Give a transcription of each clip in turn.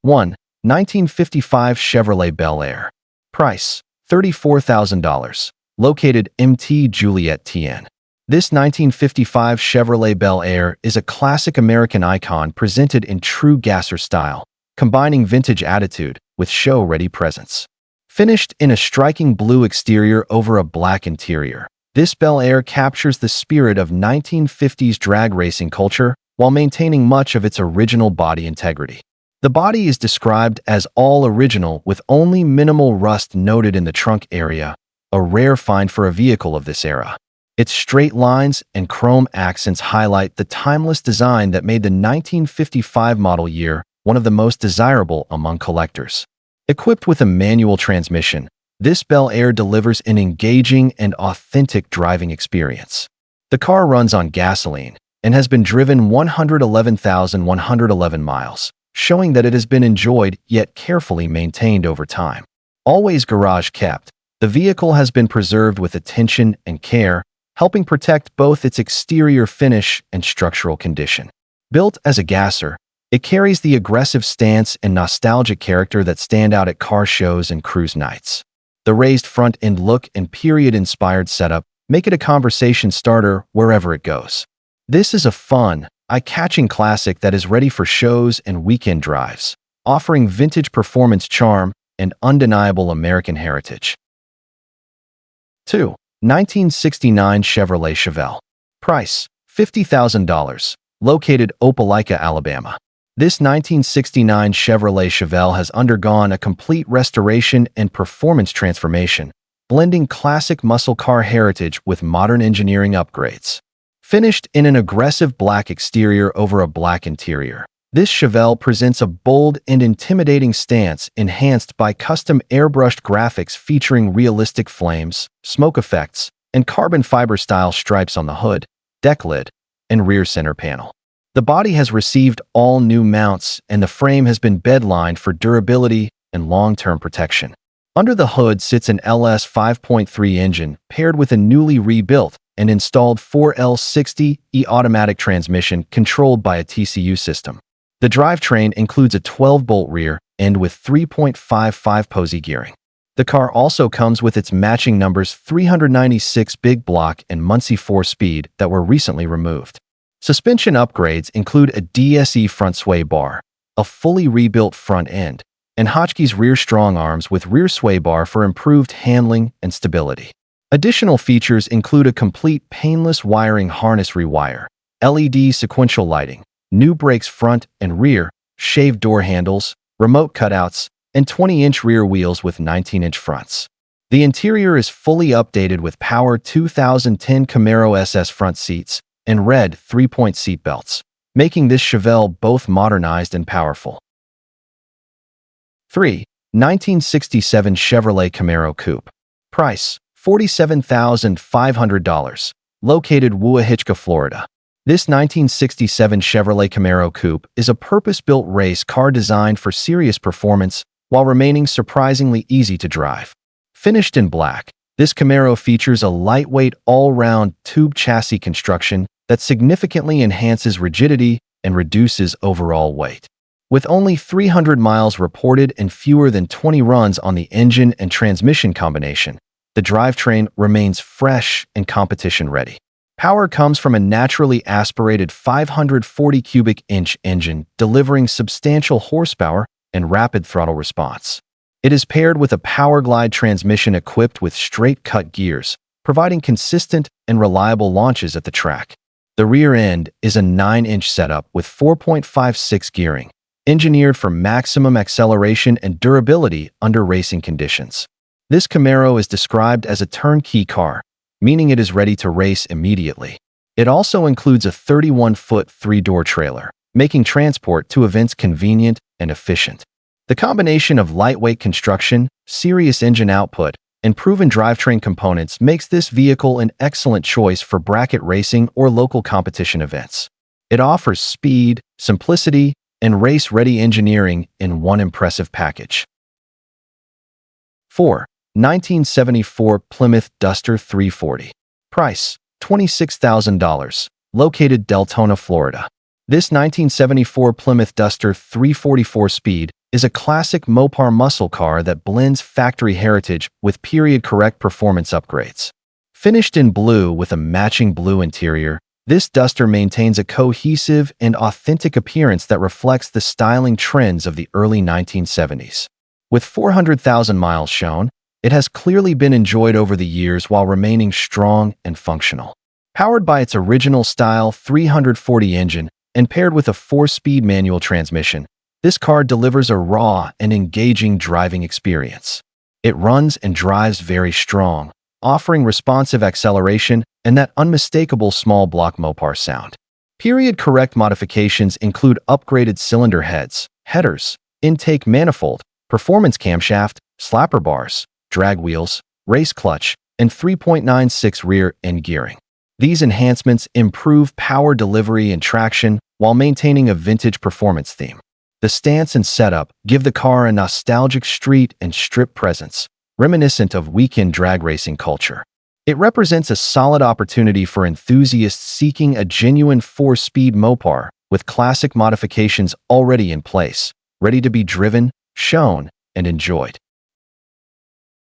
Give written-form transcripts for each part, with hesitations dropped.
1. 1955 Chevrolet Bel Air. Price: $34,000. Located Mt. Juliet, TN. This 1955 Chevrolet Bel Air is a classic American icon presented in true gasser style, combining vintage attitude with show-ready presence. Finished in a striking blue exterior over a black interior, this Bel Air captures the spirit of 1950s drag racing culture while maintaining much of its original body integrity. The body is described as all original with only minimal rust noted in the trunk area, a rare find for a vehicle of this era. Its straight lines and chrome accents highlight the timeless design that made the 1955 model year one of the most desirable among collectors. Equipped with a manual transmission, this Bel Air delivers an engaging and authentic driving experience. The car runs on gasoline and has been driven 111,111 miles, showing that it has been enjoyed yet carefully maintained over time. Always garage kept, the vehicle has been preserved with attention and care, helping protect both its exterior finish and structural condition. Built as a gasser, it carries the aggressive stance and nostalgic character that stand out at car shows and cruise nights. The raised front-end look and period-inspired setup make it a conversation starter wherever it goes. This is a fun, eye-catching classic that is ready for shows and weekend drives, offering vintage performance charm and undeniable American heritage. 2. 1969 Chevrolet Chevelle. Price: $50,000. Located Opelika, Alabama. This 1969 Chevrolet Chevelle has undergone a complete restoration and performance transformation, blending classic muscle car heritage with modern engineering upgrades. Finished in an aggressive black exterior over a black interior, this Chevelle presents a bold and intimidating stance enhanced by custom airbrushed graphics featuring realistic flames, smoke effects, and carbon fiber-style stripes on the hood, deck lid, and rear center panel. The body has received all new mounts and the frame has been bed-lined for durability and long-term protection. Under the hood sits an LS 5.3 engine paired with a newly rebuilt and installed 4L60E automatic transmission controlled by a TCU system. The drivetrain includes a 12-bolt rear end with 3.55 Posey gearing. The car also comes with its matching numbers 396 big block and Muncie 4-speed that were recently removed. Suspension upgrades include a DSE front sway bar, a fully rebuilt front end, and Hotchkiss rear strong arms with rear sway bar for improved handling and stability. Additional features include a complete painless wiring harness rewire, LED sequential lighting, new brakes front and rear, shaved door handles, remote cutouts, and 20-inch rear wheels with 19-inch fronts. The interior is fully updated with power 2010 Camaro SS front seats and red 3-point seat belts, making this Chevelle both modernized and powerful. 3. 1967 Chevrolet Camaro Coupe. Price: $47,500. Located Wauhachka, Florida. This 1967 Chevrolet Camaro Coupe is a purpose-built race car designed for serious performance while remaining surprisingly easy to drive. Finished in black, this Camaro features a lightweight all-round tube chassis construction that significantly enhances rigidity and reduces overall weight. With only 300 miles reported and fewer than 20 runs on the engine and transmission combination, the drivetrain remains fresh and competition-ready. Power comes from a naturally aspirated 540 cubic inch engine delivering substantial horsepower and rapid throttle response. It is paired with a Powerglide transmission equipped with straight-cut gears, providing consistent and reliable launches at the track. The rear end is a 9-inch setup with 4.56 gearing, engineered for maximum acceleration and durability under racing conditions. This Camaro is described as a turnkey car, meaning it is ready to race immediately. It also includes a 31-foot 3-door trailer, making transport to events convenient and efficient. The combination of lightweight construction, serious engine output, and proven drivetrain components makes this vehicle an excellent choice for bracket racing or local competition events. It offers speed, simplicity, and race-ready engineering in one impressive package. 4. 1974 Plymouth Duster 340. Price: $26,000. Located Deltona, Florida. This 1974 Plymouth Duster 340 4-speed is a classic Mopar muscle car that blends factory heritage with period-correct performance upgrades. Finished in blue with a matching blue interior, this duster maintains a cohesive and authentic appearance that reflects the styling trends of the early 1970s. With 400,000 miles shown, it has clearly been enjoyed over the years while remaining strong and functional. Powered by its original style 340 engine and paired with a 4-speed manual transmission, this car delivers a raw and engaging driving experience. It runs and drives very strong, offering responsive acceleration and that unmistakable small block Mopar sound. Period-correct modifications include upgraded cylinder heads, headers, intake manifold, performance camshaft, slapper bars, drag wheels, race clutch, and 3.96 rear-end gearing. These enhancements improve power delivery and traction while maintaining a vintage performance theme. The stance and setup give the car a nostalgic street and strip presence, reminiscent of weekend drag racing culture. It represents a solid opportunity for enthusiasts seeking a genuine 4-speed Mopar with classic modifications already in place, ready to be driven, shown, and enjoyed.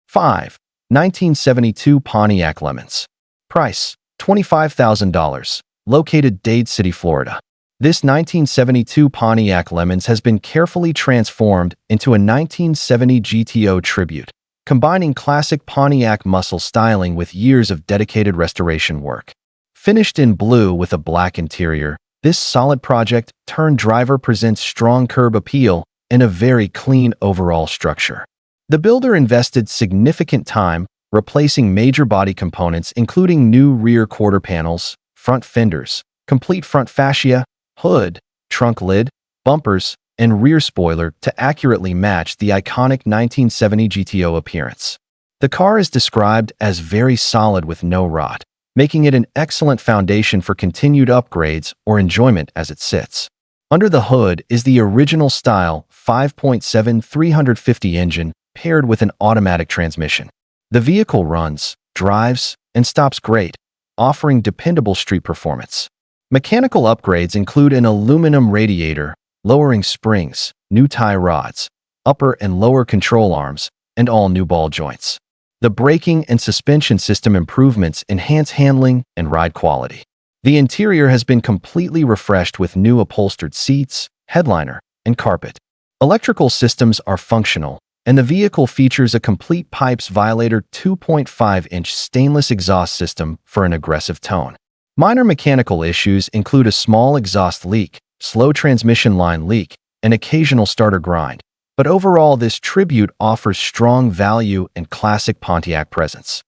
5. 1972 Pontiac Lemons. Price: $25,000. Located Dade City, Florida. This 1972 Pontiac Lemons has been carefully transformed into a 1970 GTO tribute, combining classic Pontiac muscle styling with years of dedicated restoration work. Finished in blue with a black interior, this solid project-turned-driver presents strong curb appeal and a very clean overall structure. The builder invested significant time replacing major body components including new rear quarter panels, front fenders, complete front fascia, hood, trunk lid, bumpers, and rear spoiler to accurately match the iconic 1970 GTO appearance. The car is described as very solid with no rot, making it an excellent foundation for continued upgrades or enjoyment as it sits. Under the hood is the original style 5.7 350 engine paired with an automatic transmission. The vehicle runs, drives, and stops great, offering dependable street performance. Mechanical upgrades include an aluminum radiator, lowering springs, new tie rods, upper and lower control arms, and all new ball joints. The braking and suspension system improvements enhance handling and ride quality. The interior has been completely refreshed with new upholstered seats, headliner, and carpet. Electrical systems are functional, and the vehicle features a complete pipes violator 2.5-inch stainless exhaust system for an aggressive tone. Minor mechanical issues include a small exhaust leak, slow transmission line leak, and occasional starter grind, but overall this tribute offers strong value and classic Pontiac presence.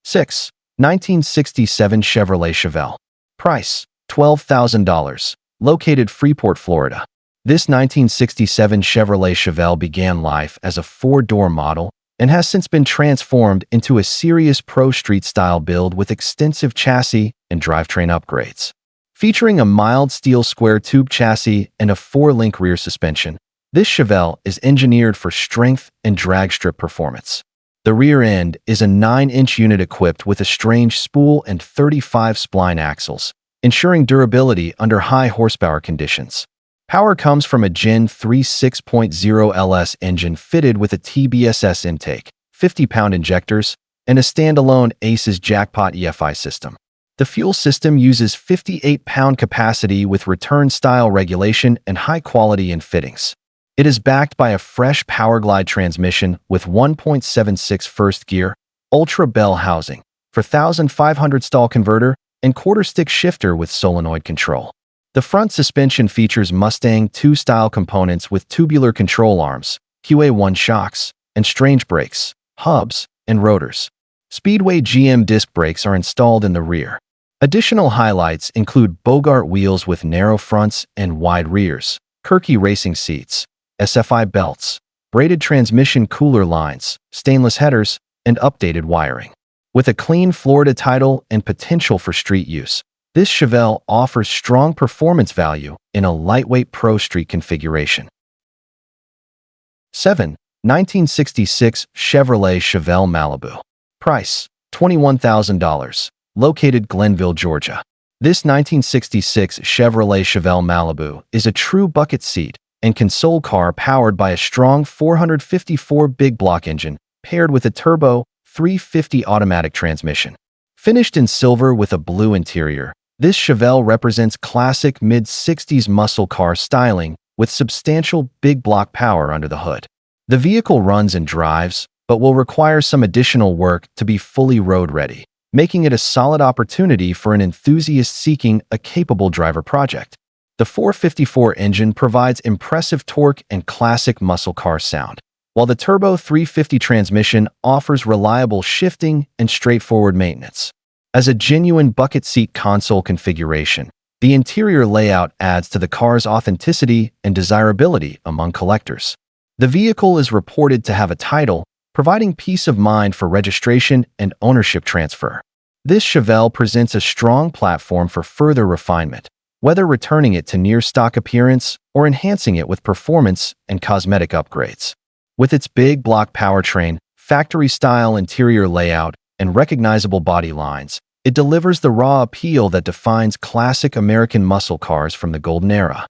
6. 1967 Chevrolet Chevelle. Price: $12,000. Located Freeport, Florida. This 1967 Chevrolet Chevelle began life as a 4-door model and has since been transformed into a serious pro street-style build with extensive chassis and drivetrain upgrades. Featuring a mild steel square tube chassis and a 4-link rear suspension, this Chevelle is engineered for strength and drag strip performance. The rear end is a 9-inch unit equipped with a strange spool and 35 spline axles, ensuring durability under high horsepower conditions. Power comes from a Gen 3 6.0 LS engine fitted with a TBSS intake, 50-pound injectors, and a standalone ACES Jackpot EFI system. The fuel system uses 58-pound capacity with return-style regulation and high quality in fittings. It is backed by a fresh Powerglide transmission with 1.76 first gear, Ultra Bell housing, 4,500 stall converter, and quarter-stick shifter with solenoid control. The front suspension features Mustang 2 style components with tubular control arms, QA1 shocks, and strange brakes, hubs, and rotors. Speedway GM disc brakes are installed in the rear. Additional highlights include Bogart wheels with narrow fronts and wide rears, Kirky racing seats, SFI belts, braided transmission cooler lines, stainless headers, and updated wiring. With a clean Florida title and potential for street use, this Chevelle offers strong performance value in a lightweight pro street configuration. 7. 1966 Chevrolet Chevelle Malibu. Price: $21,000. Located Glenville, Georgia. This 1966 Chevrolet Chevelle Malibu is a true bucket seat, and console car powered by a strong 454 big block engine paired with a turbo 350 automatic transmission. Finished in silver with a blue interior, this Chevelle represents classic mid-60s muscle car styling with substantial big block power under the hood. The vehicle runs and drives, but will require some additional work to be fully road-ready, making it a solid opportunity for an enthusiast seeking a capable driver project. The 454 engine provides impressive torque and classic muscle car sound, while the turbo 350 transmission offers reliable shifting and straightforward maintenance. As a genuine bucket seat console configuration, the interior layout adds to the car's authenticity and desirability among collectors. The vehicle is reported to have a title, providing peace of mind for registration and ownership transfer. This Chevelle presents a strong platform for further refinement, whether returning it to near-stock appearance or enhancing it with performance and cosmetic upgrades. With its big block powertrain, factory-style interior layout, and recognizable body lines, it delivers the raw appeal that defines classic American muscle cars from the golden era.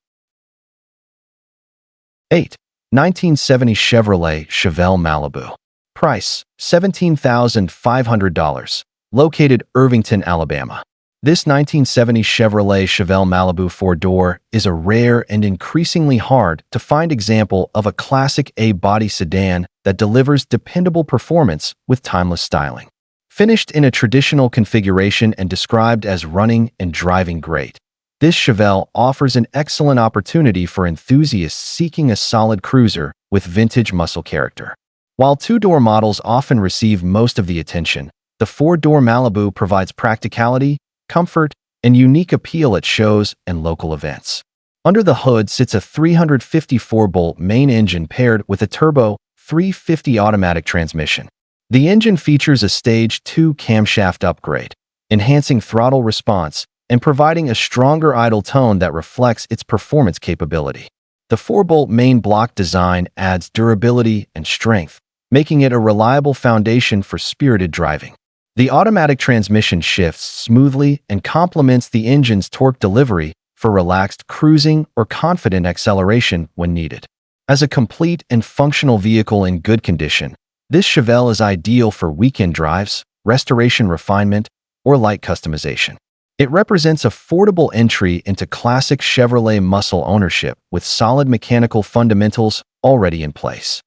8. 1970 Chevrolet Chevelle Malibu. Price: $17,500. Located Irvington, Alabama. This 1970 Chevrolet Chevelle Malibu four-door is a rare and increasingly hard to find example of a classic A-body sedan that delivers dependable performance with timeless styling. Finished in a traditional configuration and described as running and driving great, this Chevelle offers an excellent opportunity for enthusiasts seeking a solid cruiser with vintage muscle character. While two-door models often receive most of the attention, the four-door Malibu provides practicality, comfort, and unique appeal at shows and local events. Under the hood sits a 354-bolt main engine paired with a turbo 350 automatic transmission. The engine features a Stage 2 camshaft upgrade, enhancing throttle response and providing a stronger idle tone that reflects its performance capability. The 4-bolt main block design adds durability and strength, making it a reliable foundation for spirited driving. The automatic transmission shifts smoothly and complements the engine's torque delivery for relaxed cruising or confident acceleration when needed. As a complete and functional vehicle in good condition, this Chevelle is ideal for weekend drives, restoration refinement, or light customization. It represents affordable entry into classic Chevrolet muscle ownership with solid mechanical fundamentals already in place.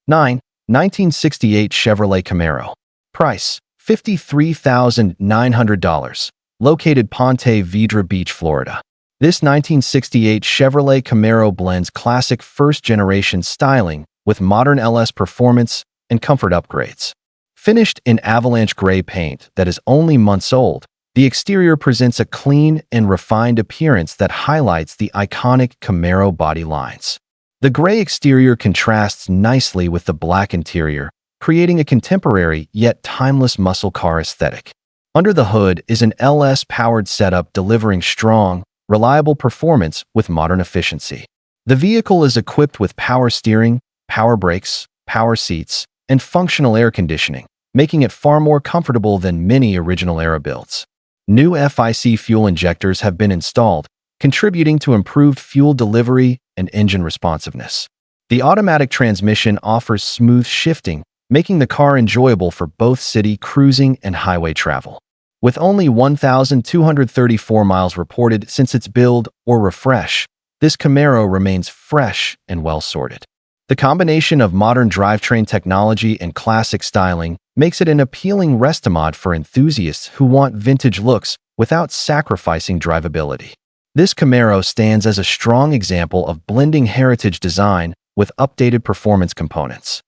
9. 1968 Chevrolet Camaro. Price: $53,900. Located Ponte Vedra Beach, Florida. This 1968 Chevrolet Camaro blends classic first-generation styling with modern LS performance and comfort upgrades. Finished in avalanche gray paint that is only months old, the exterior presents a clean and refined appearance that highlights the iconic Camaro body lines. The gray exterior contrasts nicely with the black interior, creating a contemporary yet timeless muscle car aesthetic. Under the hood is an LS-powered setup delivering strong, reliable performance with modern efficiency. The vehicle is equipped with power steering, power brakes, power seats, and functional air conditioning, making it far more comfortable than many original-era builds. New FIC fuel injectors have been installed, contributing to improved fuel delivery and engine responsiveness. The automatic transmission offers smooth shifting, making the car enjoyable for both city cruising and highway travel. With only 1,234 miles reported since its build or refresh, this Camaro remains fresh and well-sorted. The combination of modern drivetrain technology and classic styling makes it an appealing restomod for enthusiasts who want vintage looks without sacrificing drivability. This Camaro stands as a strong example of blending heritage design with updated performance components.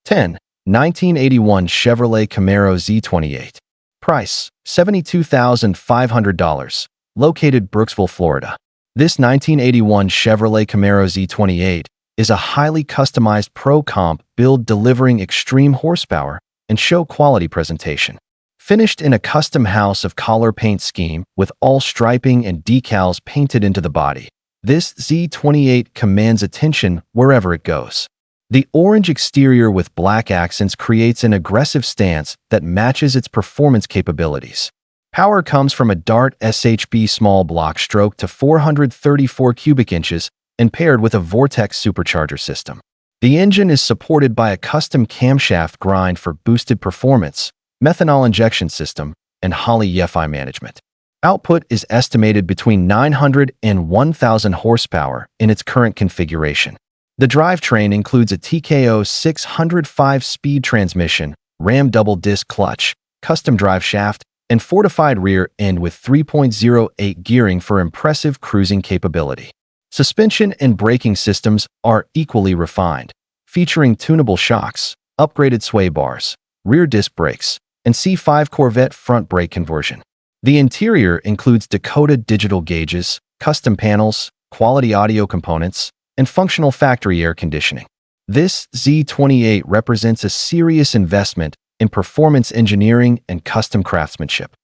10. 1981 Chevrolet Camaro Z28. Price: $72,500. Located Brooksville, Florida. This 1981 Chevrolet Camaro Z28 is a highly customized pro-comp build delivering extreme horsepower and show-quality presentation. Finished in a custom house of collar paint scheme with all striping and decals painted into the body, this Z28 commands attention wherever it goes. The orange exterior with black accents creates an aggressive stance that matches its performance capabilities. Power comes from a Dart SHB small block stroke to 434 cubic inches and paired with a Vortex supercharger system. The engine is supported by a custom camshaft grind for boosted performance, methanol injection system, and Holley EFI management. Output is estimated between 900 and 1,000 horsepower in its current configuration. The drivetrain includes a TKO 605-speed transmission, Ram double-disc clutch, custom drive shaft, and fortified rear end with 3.08 gearing for impressive cruising capability. Suspension and braking systems are equally refined, featuring tunable shocks, upgraded sway bars, rear disc brakes, and C5 Corvette front brake conversion. The interior includes Dakota digital gauges, custom panels, quality audio components, and functional factory air conditioning. This Z28 represents a serious investment in performance engineering and custom craftsmanship.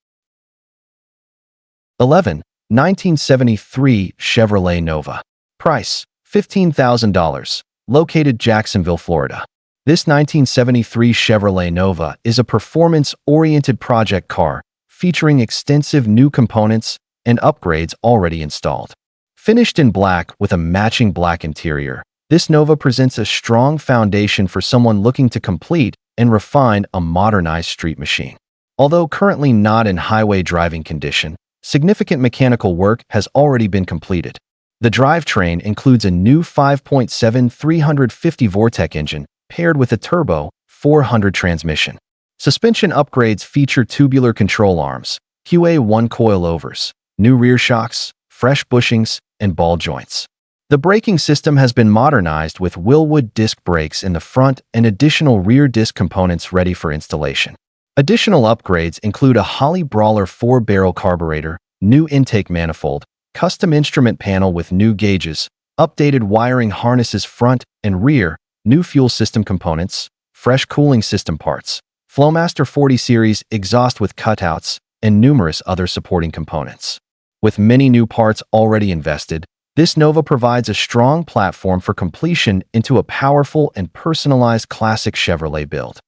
11. 1973 Chevrolet Nova. Price: $15,000. Located Jacksonville, Florida. This 1973 Chevrolet Nova is a performance-oriented project car featuring extensive new components and upgrades already installed. Finished in black with a matching black interior, this Nova presents a strong foundation for someone looking to complete and refine a modernized street machine. Although currently not in highway driving condition, significant mechanical work has already been completed. The drivetrain includes a new 5.7 350 Vortec engine paired with a turbo 400 transmission. Suspension upgrades feature tubular control arms, QA1 coilovers, new rear shocks, fresh bushings, and ball joints. The braking system has been modernized with Wilwood disc brakes in the front and additional rear disc components ready for installation. Additional upgrades include a Holley Brawler 4-barrel carburetor, new intake manifold, custom instrument panel with new gauges, updated wiring harnesses front and rear, new fuel system components, fresh cooling system parts, Flowmaster 40 series exhaust with cutouts, and numerous other supporting components. With many new parts already invested, this Nova provides a strong platform for completion into a powerful and personalized classic Chevrolet build.